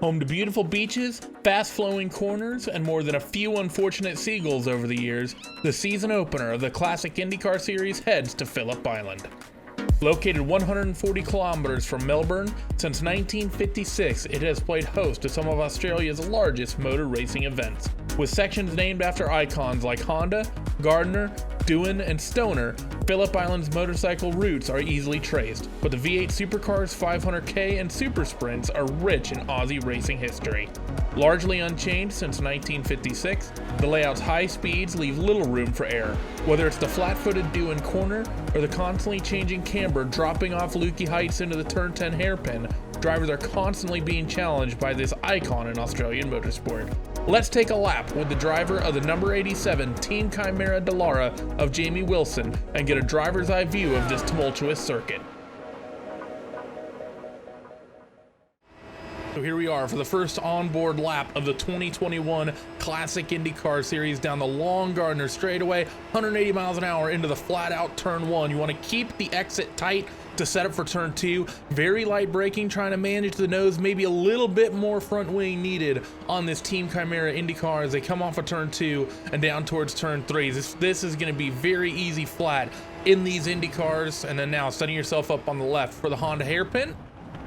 Home to beautiful beaches, fast-flowing corners, and more than a few unfortunate seagulls over the years, the season opener of the Classic IndyCar Series heads to Phillip Island. Located 140 kilometers from Melbourne, since 1956 it has played host to some of Australia's largest motor racing events. With sections named after icons like Honda, Gardner, Doohan, and Stoner, Phillip Island's motorcycle roots are easily traced, but the V8 Supercars 500K and Super Sprints are rich in Aussie racing history. Largely unchanged since 1956, the layout's high speeds leave little room for error. Whether it's the flat-footed Doohan corner or the constantly changing camber dropping off Lukey Heights into the turn 10 hairpin, drivers are constantly being challenged by this icon in Australian motorsport. Let's take a lap with the driver of the number 87 Team Chimera Dallara of Jamie Wilson and get a driver's eye view of this tumultuous circuit. So here we are for the first onboard lap of the 2021 Classic IndyCar Series down the long Gardner straightaway, 180 miles an hour into the flat out turn 1. You want to keep the exit tight to set up for turn 2. Very light braking, trying to manage the nose, maybe a little bit more front wing needed on this Team Chimera IndyCar as they come off of turn 2 and down towards turn 3. This is going to be very easy flat in these IndyCars. And then now setting yourself up on the left for the Honda hairpin.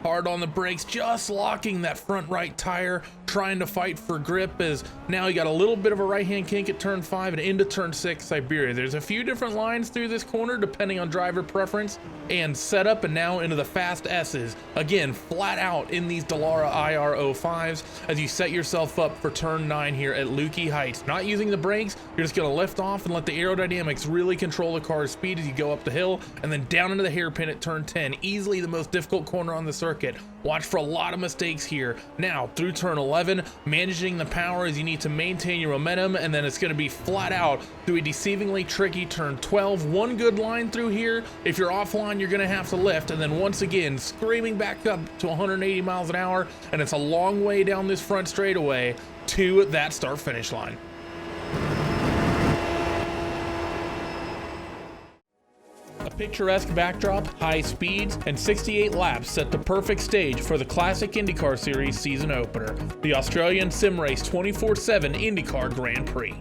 Hard on the brakes, just locking that front right tire, trying to fight for grip as now you got a little bit of a right-hand kink at turn 5 and into turn 6 Siberia. There's a few different lines through this corner depending on driver preference and setup, and now into the fast S's. Again, flat out in these Dallara IR05s as you set yourself up for turn 9 here at Lukey Heights. Not using the brakes, you're just gonna lift off and let the aerodynamics really control the car's speed as you go up the hill and then down into the hairpin at turn 10. Easily the most difficult corner on the circuit. Watch for a lot of mistakes here. Now through turn 11, managing the power as you need to maintain your momentum, and then it's going to be flat out through a deceivingly tricky turn 12. One good line through here. If you're offline, you're going to have to lift, and then once again screaming back up to 180 miles an hour, and it's a long way down this front straightaway to that start finish line. Picturesque backdrop, high speeds, and 68 laps set the perfect stage for the Classic IndyCar Series season opener, the Australian Sim Race 24/7 IndyCar Grand Prix.